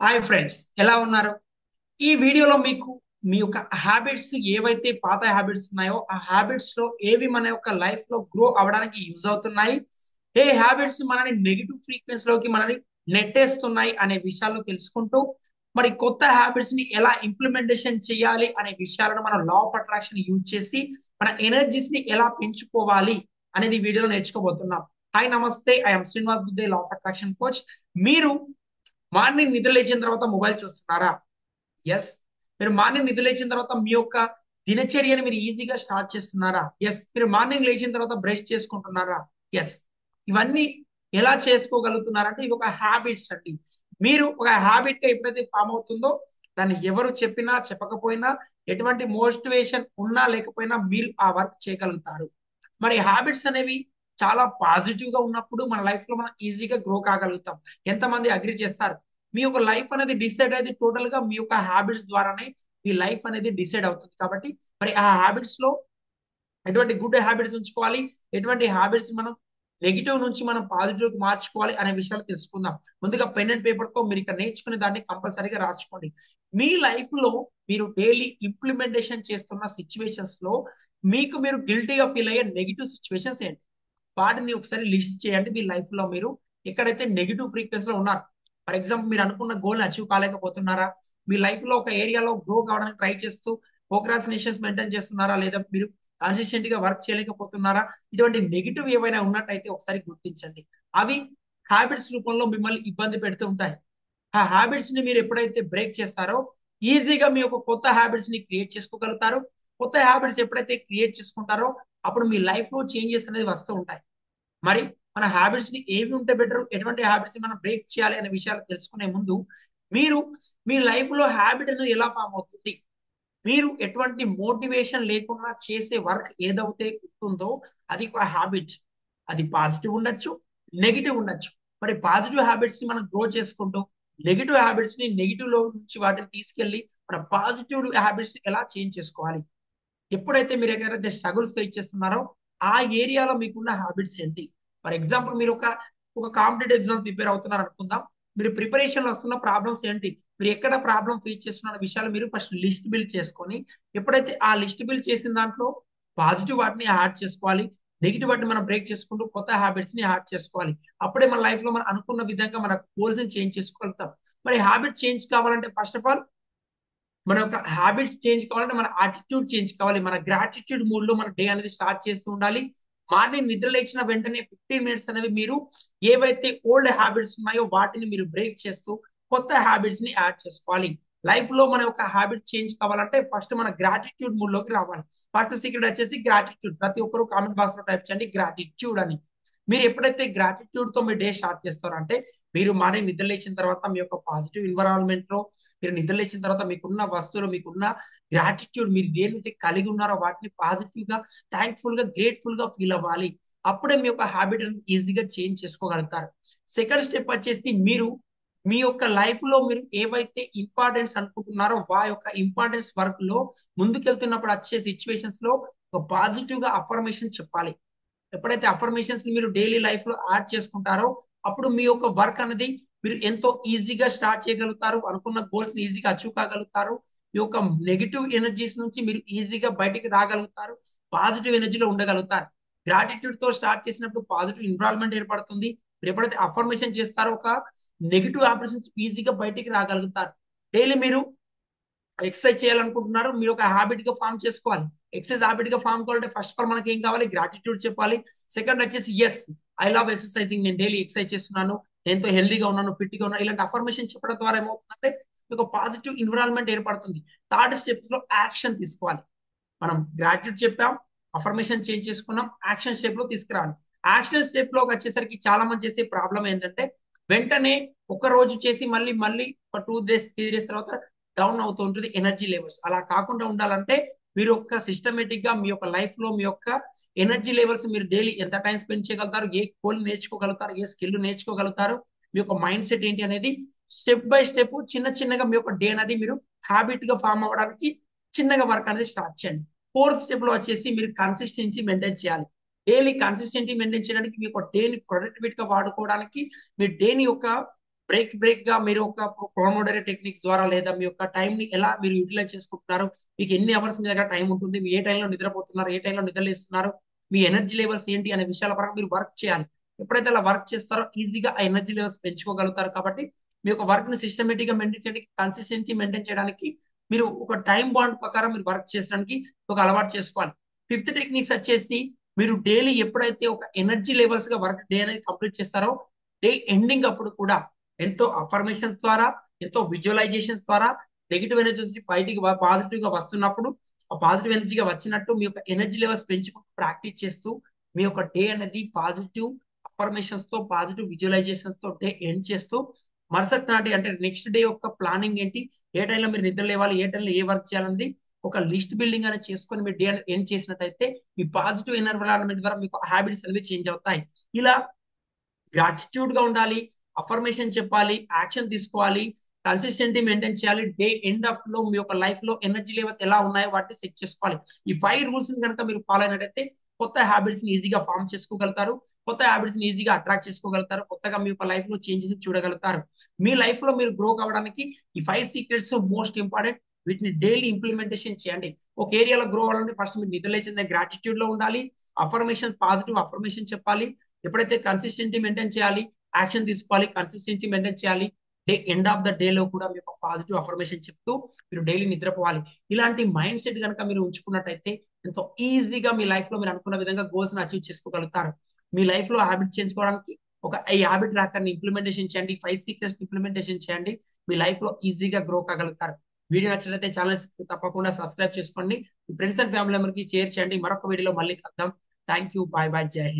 Hi friends, ఎలా ఉన్నారు? ఈ వీడియోలో మీకు మీ యొక్క హ్యాబిట్స్ ఏవైతే పాత హ్యాబిట్స్ ఉన్నాయో ఆ హ్యాబిట్స్ లో ఏవి మన యొక్క లైఫ్ లో గ్రో అవడానికి యూజ్ అవుతున్నాయి, ఏ హ్యాబిట్స్ మనని నెగిటివ్ ఫ్రీక్వెన్సీ లోకి మనని నెట్టేస్తున్నాయి అనే విషయాల్లో తెలుసుకుంటూ, మరి కొత్త హ్యాబిట్స్ ని ఎలా ఇంప్లిమెంటేషన్ చేయాలి అనే విషయాలను మనం లా ఆఫ్ అట్రాక్షన్ యూజ్ చేసి మన ఎనర్జీస్ ని ఎలా పెంచుకోవాలి అనేది ఈ వీడియోలో నేర్చుకోబోతున్నాం. హాయ్, నమస్తే. I'm Srinivas Budhe, law of attraction coach. మీరు మార్నింగ్ నిద్ర లేచిన తర్వాత మొబైల్ చూస్తున్నారా? ఎస్. మీరు మార్నింగ్ నిద్ర లేచిన తర్వాత మీ యొక్క దినచర్యని మీరు ఈజీగా స్టార్ట్ చేస్తున్నారా? ఎస్. మీరు మార్నింగ్ లేచిన తర్వాత బ్రష్ చేసుకుంటున్నారా? ఎస్. ఇవన్నీ ఎలా చేసుకోగలుగుతున్నారంటే ఇవి ఒక హ్యాబిట్స్ అండి. మీరు ఒక హ్యాబిట్ గా ఎప్పుడైతే ఫామ్ అవుతుందో దాన్ని ఎవరు చెప్పినా చెప్పకపోయినా, ఎటువంటి మోటివేషన్ ఉన్నా లేకపోయినా మీరు ఆ వర్క్ చేయగలుగుతారు. మరి హ్యాబిట్స్ అనేవి చాలా పాజిటివ్ గా ఉన్నప్పుడు మన లైఫ్ లో మనం ఈజీగా గ్రో కాగలుగుతాం. ఎంతమంది అగ్రి చేస్తారు? మీ యొక్క లైఫ్ అనేది డిసైడ్ అయ్యేది టోటల్ గా మీ యొక్క హ్యాబిట్స్ ద్వారానే. మీ లైఫ్ అనేది డిసైడ్ అవుతుంది కాబట్టి మరి ఆ హ్యాబిట్స్ లో ఎటువంటి గుడ్ హ్యాబిట్స్ ఉంచుకోవాలి, ఎటువంటి హ్యాబిట్స్ మనం నెగిటివ్ నుంచి మనం పాజిటివ్ కి మార్చుకోవాలి అనే విషయాలు తెలుసుకుందాం. ముందుగా పెన్ అండ్ పేపర్ తో మీరు ఇక్కడ నేర్చుకునే దాన్ని కంపల్సరీగా రాసుకోండి. మీ లైఫ్ లో మీరు డైలీ ఇంప్లిమెంటేషన్ చేస్తున్న సిచ్యువేషన్స్ లో మీకు మీరు గిల్టీగా ఫీల్ అయ్యే నెగిటివ్ సిచ్యువేషన్స్ ఏంటి, వాటిని ఒకసారి లిస్ట్ చేయండి. మీ లైఫ్ లో మీరు ఎక్కడైతే నెగిటివ్ ఫ్రీక్వెన్సీ లో ఉన్నారు, ఫర్ ఎగ్జాంపుల్ మీరు అనుకున్న గోల్ అచీవ్ కాలేకపోతున్నారా, మీ లైఫ్ లో ఒక ఏరియాలో గ్రో కావడానికి ట్రై చేస్తూ ప్రోక్రాస్టినేషన్స్ మెయింటైన్ చేస్తున్నారా, లేదా మీరు కన్సిస్టెంట్ గా వర్క్ చేయలేకపోతున్నారా, ఇటువంటి నెగిటివ్ ఏవైనా ఉన్నట్టయితే ఒకసారి గుర్తించండి. అవి హ్యాబిట్స్ రూపంలో మిమ్మల్ని ఇబ్బంది పెడుతూ ఉంటాయి. ఆ హ్యాబిట్స్ ని మీరు ఎప్పుడైతే బ్రేక్ చేస్తారో ఈజీగా మీ యొక్క కొత్త హ్యాబిట్స్ ని క్రియేట్ చేసుకోగలుగుతారు. కొత్త హ్యాబిట్స్ ఎప్పుడైతే క్రియేట్ చేసుకుంటారో అప్పుడు మీ లైఫ్ లో చేంజెస్ అనేది వస్తూ ఉంటాయి. మరి మన హ్యాబిట్స్ ని ఏవి ఉంటే బెటర్, ఎటువంటి హ్యాబిట్స్ మనం బ్రేక్ చేయాలి అనే విషయాలు తెలుసుకునే ముందు మీరు మీ లైఫ్ లో హ్యాబిట్ అనేది ఎలా ఫామ్ అవుతుంది, మీరు ఎటువంటి మోటివేషన్ లేకుండా చేసే వర్క్ ఏదైతే ఉంటుందో అది ఒక హ్యాబిట్. అది పాజిటివ్ ఉండొచ్చు, నెగిటివ్ ఉండొచ్చు. మరి పాజిటివ్ హ్యాబిట్స్ ని మనం గ్రో చేసుకుంటూ నెగిటివ్ హ్యాబిట్స్ ని నెగిటివ్ లో నుంచి వాటిని తీసుకెళ్లి మన పాజిటివ్ హ్యాబిట్స్ ని ఎలా చేంజ్ చేసుకోవాలి, ఎప్పుడైతే మీరు ఎక్కడైతే స్ట్రగుల్స్ ఫేస్ చేస్తున్నారో ఆ ఏరియాలో మీకున్న హ్యాబిట్స్ ఏంటి. ఫర్ ఎగ్జాంపుల్ మీరు ఒక ఒక కాంపిటేటివ్ ఎగ్జామ్ ప్రిపేర్ అవుతున్నారు అనుకుందాం. మీరు ప్రిపరేషన్ లో వస్తున్న ప్రాబ్లమ్స్ ఏంటి, మీరు ఎక్కడ ప్రాబ్లం ఫేస్ చేస్తున్న విషయాలు మీరు ఫస్ట్ లిస్ట్ బిల్డ్ చేసుకొని, ఎప్పుడైతే ఆ లిస్ట్ బిల్డ్ చేసిన దాంట్లో పాజిటివ్ వాటిని యాడ్ చేసుకోవాలి, నెగిటివ్ వాటిని మనం బ్రేక్ చేసుకుంటూ కొత్త హ్యాబిట్స్ ని యాడ్ చేసుకోవాలి. అప్పుడే మన లైఫ్ లో మనం అనుకున్న విధంగా మన గోల్స్ ని చేంజ్ చేసుకోగలుగుతాం. మరి హ్యాబిట్ చేంజ్ కావాలంటే ఫస్ట్ ఆఫ్ ఆల్ మన యొక్క హ్యాబిట్స్ చేంజ్ కావాలంటే మన యాటిట్యూడ్ చేంజ్ కావాలి. మన గ్రాటిట్యూడ్ మూడ్ లో మన డే అనేది స్టార్ట్ చేస్తూ ఉండాలి. మార్నింగ్ నిద్ర లేచిన వెంటనే 15 మినిట్స్ అనేవి మీరు ఏవైతే ఓల్డ్ హ్యాబిట్స్ ఉన్నాయో వాటిని మీరు బ్రేక్ చేస్తూ కొత్త హ్యాబిట్స్ ని యాడ్ చేసుకోవాలి. లైఫ్ లో మన యొక్క హ్యాబిట్ చేంజ్ కావాలంటే ఫస్ట్ మన గ్రాటిట్యూడ్ మూడ్ లోకి రావాలి. ఫస్ట్ సీక్రెట్ వచ్చేసి గ్రాటిట్యూడ్. ప్రతి ఒక్కరు కామెంట్ బాక్స్ లో టైప్ చేయండి గ్రాటిట్యూడ్ అని. మీరు ఎప్పుడైతే గ్రాటిట్యూడ్ తో మీ డే స్టార్ట్ చేస్తారో అంటే మీరు మార్నింగ్ నిద్ర లేచిన తర్వాత మీ యొక్క పాజిటివ్ ఎన్విరాన్మెంట్ లో మీరు నిద్ర లేచిన తర్వాత మీకున్న వస్తువులు, మీకున్న గ్రాటిట్యూడ్, మీరు దేనితో కలిగి ఉన్నారో వాటిని పాజిటివ్ గా, థ్యాంక్ఫుల్ గా, గ్రేట్ఫుల్ గా ఫీల్ అవ్వాలి. అప్పుడే మీ యొక్క హ్యాబిట్ ఈజీగా చేంజ్ చేసుకోగలుగుతారు. సెకండ్ స్టెప్ వచ్చేసి మీరు మీ యొక్క లైఫ్ లో మీరు ఏవైతే ఇంపార్టెన్స్ అనుకుంటున్నారో వా యొక్క ఇంపార్టెన్స్ వర్క్ లో ముందుకెళ్తున్నప్పుడు వచ్చే సిచ్యువేషన్స్ లో ఒక పాజిటివ్ గా అఫర్మేషన్ చెప్పాలి. ఎప్పుడైతే అఫర్మేషన్స్ మీరు డైలీ లైఫ్ లో యాడ్ చేసుకుంటారో అప్పుడు మీ యొక్క వర్క్ అనేది మీరు ఎంతో ఈజీగా స్టార్ట్ చేయగలుగుతారు. అనుకున్న గోల్స్ ని ఈజీగా అచీవ్ కాగలుగుతారు. మీ యొక్క నెగిటివ్ ఎనర్జీస్ నుంచి మీరు ఈజీగా బయటికి రాగలుగుతారు. పాజిటివ్ ఎనర్జీలో ఉండగలుగుతారు. గ్రాటిట్యూడ్ తో స్టార్ట్ చేసినప్పుడు పాజిటివ్ ఎన్విరాన్మెంట్ ఏర్పడుతుంది. మీరు ఎప్పుడైతే అఫర్మేషన్ చేస్తారో ఒక నెగిటివ్ హ్యాబిట్స్ నుంచి ఈజీగా బయటికి రాగలుగుతారు. డైలీ మీరు ఎక్సర్సైజ్ చేయాలనుకుంటున్నారు, మీరు ఒక హ్యాబిట్ గా ఫామ్ చేసుకోవాలి. ఎక్సర్సైజ్ హ్యాబిట్ గా ఫామ్ కావాలంటే ఫస్ట్ ఆఫ్ ఆల్ మనకి ఏం కావాలి, గ్రాటిట్యూడ్ చెప్పాలి. సెకండ్ వచ్చేసి ఎస్, ఐ లవ్ ఎక్సర్సైజింగ్, నేను డైలీ ఎక్సర్సైజ్ చేస్తున్నాను, ఎంతో హెల్దీగా ఉన్నాను, ఫిట్ గా ఉన్నాను, ఇలాంటి అఫర్మేషన్ చెప్పడం ద్వారా ఏమవుతుందంటే మీకు పాజిటివ్ ఎన్విరాన్మెంట్ ఏర్పడుతుంది. థర్డ్ స్టెప్స్ లో యాక్షన్ తీసుకోవాలి. మనం గ్రాట్యూడ్ చెప్పాం, అఫర్మేషన్ చేంజ్ చేసుకున్నాం, యాక్షన్ స్టెప్ లో తీసుకురావాలి. యాక్షన్ స్టెప్ లో వచ్చేసరికి చాలా మంది చేసే ప్రాబ్లం ఏంటంటే వెంటనే ఒక రోజు చేసి మళ్ళీ మళ్ళీ ఒక 2 డేస్ 3 డేస్ తర్వాత డౌన్ అవుతూ ఉంటుంది ఎనర్జీ లెవెల్స్. అలా కాకుండా ఉండాలంటే మీరు ఒక సిస్టమేటిక్ గా మీ యొక్క లైఫ్ లో మీ యొక్క ఎనర్జీ లెవెల్స్ మీరు డైలీ ఎంత టైం స్పెండ్ చేయగలుగుతారు, ఏ కోల్ నేర్చుకోగలుగుతారు, ఏ స్కిల్ నేర్చుకోగలుగుతారు, మీ యొక్క మైండ్ సెట్ ఏంటి అనేది స్టెప్ బై స్టెప్ చిన్న చిన్నగా మీ యొక్క డే అనేది మీరు హ్యాబిట్ గా ఫామ్ అవ్వడానికి చిన్నగా వర్క్ అనేది స్టార్ట్ చేయండి. ఫోర్త్ స్టెప్ లో వచ్చేసి మీరు కన్సిస్టెన్సీ మెయింటైన్ చేయాలి. డైలీ కన్సిస్టెన్సీ మెయింటైన్ చేయడానికి మీ యొక్క డేని ప్రొడక్టివిటీ గా వాడుకోవడానికి మీ డేని యొక్క బ్రేక్ గా మీరు ఒక ప్రోమోడరీ టెక్నిక్స్ ద్వారా లేదా మీ యొక్క టైం ని ఎలా మీరు యూటిలైజ్ చేసుకుంటున్నారు, మీకు ఎన్ని అవర్స్ మీ దగ్గర టైం ఉంటుంది, మీ ఏ టైంలో నిద్రపోతున్నారు, ఏ టైంలో నిద్రలేస్తున్నారు, మీ ఎనర్జీ లెవెల్స్ ఏంటి అనే విషయాల పరంగా మీరు వర్క్ చేయాలి. ఎప్పుడైతే అలా వర్క్ చేస్తారో ఈజీగా ఆ ఎనర్జీ లెవెల్స్ పెంచుకోగలుగుతారు. కాబట్టి మీ యొక్క వర్క్ ని సిస్టమేటిక్ గా మెయింటైన్ చేయడానికి, కన్సిస్టెన్సీ మెయింటైన్ చేయడానికి మీరు ఒక టైం బాండ్ ప్రకారం మీరు వర్క్ చేసడానికి ఒక అలవాటు చేసుకోవాలి. ఫిఫ్త్ టెక్నిక్స్ వచ్చేసి మీరు డైలీ ఎప్పుడైతే ఒక ఎనర్జీ లెవెల్స్ గా వర్క్ డే అనేది కంప్లీట్ చేస్తారో డే ఎండింగ్ అప్పుడు కూడా ఎంతో అఫర్మేషన్స్ ద్వారా, ఎంతో విజువలైజేషన్స్ ద్వారా నెగిటివ్ ఎనర్జీస్ బయటికి పాజిటివ్ గా వస్తున్నప్పుడు ఆ పాజిటివ్ ఎనర్జీగా వచ్చినట్టు మీ యొక్క ఎనర్జీ లెవెల్స్ పెంచుకుంటూ ప్రాక్టీస్ చేస్తూ మీ యొక్క డే అనేది పాజిటివ్ అఫర్మేషన్స్ తో, పాజిటివ్ విజువలైజేషన్స్ తో డే ఎండ్ చేస్తూ మరుసటి నాటి అంటే నెక్స్ట్ డే యొక్క ప్లానింగ్ ఏంటి, ఏ టైంలో మీరు నిద్ర లేవాలి, ఏ టైంలో ఏ వర్క్ చేయాలనేది ఒక లిస్ట్ బిల్డింగ్ అనేది చేసుకొని మీరు డే ఎండ్ చేసినట్టయితే మీ పాజిటివ్ ఎన్విరాన్మెంట్ ద్వారా మీకు హ్యాబిట్స్ అనేవి చేంజ్ అవుతాయి. ఇలా గ్రాటిట్యూడ్ గా ఉండాలి, అఫర్మేషన్ చెప్పాలి, యాక్షన్ తీసుకోవాలి, కన్సిస్టెంటీ మెయింటైన్ చేయాలి. డే ఎండ్ ఆఫ్ లో మీ యొక్క లైఫ్ లో ఎనర్జీ లెవెల్స్ ఎలా ఉన్నాయో వాటిని సెట్ చేసుకోవాలి. ఈ 5 రూల్స్ కనుక మీరు ఫాలో అయినట్టయితే కొత్త హ్యాబిట్స్ ని ఈజీగా ఫామ్ చేసుకోగలుగుతారు, కొత్త హ్యాబిట్స్ ని ఈజీగా అట్రాక్ట్ చేసుకోగలుగుతారు, కొత్తగా మీ యొక్క లైఫ్ లో చేంజెస్ చూడగలుగుతారు. మీ లైఫ్ లో మీరు గ్రో కావడానికి ఈ 5 సీక్రెట్స్ మోస్ట్ ఇంపార్టెంట్. వీటిని డైలీ ఇంప్లిమెంటేషన్ చేయండి. ఒక ఏరియాలో గ్రో అవ్వాలంటే ఫస్ట్ మీరు నిద్రలేచిన గ్రాటిట్యూడ్ లో ఉండాలి, అఫర్మేషన్ పాజిటివ్ అఫర్మేషన్ చెప్పాలి, ఎప్పుడైతే కన్సిస్టెన్సీ మెయింటైన్ చేయాలి, యాక్షన్ తీసుకోవాలి, కన్సిస్టెన్సీ మెయింటైన్ చేయాలి. Day end of the day లో కూడా మీకు పాజిటివ్ అఫర్మేషన్ చెప్తూ మీరు డైలీ నిద్రపోవాలి. ఇలాంటి మైండ్ సెట్ కనుక మీరు ఉంచుకున్నట్టయితే ఎంతో ఈజీగా మీ లైఫ్ లో మీరు అనుకున్న విధంగా గోల్స్ ని అచీవ్ చేసుకోగలుగుతారు. మీ లైఫ్ లో హ్యాబిట్ చేసుకోవడానికి ఒక ఈ హ్యాబిట్ ట్రాకర్ ని ఇంప్లిమెంటేషన్ చేయండి, 5 సీక్రెట్స్ ఇంప్లిమెంటేషన్ చేయండి. మీ లైఫ్ లో ఈజీగా గ్రో కాగలుగుతారు. వీడియో నచ్చినట్లయితే ఛానల్ తప్పకుండా సబ్స్క్రైబ్ చేసుకోండి. మీ ఫ్రెండ్స్ అండ్ ఫ్యామిలీ మెంబర్కి షేర్ చేయండి. మరొక వీడియోలో మళ్ళీ కలుద్దాం. థ్యాంక్ యూ, బాయ్ బాయ్, జై హింద్.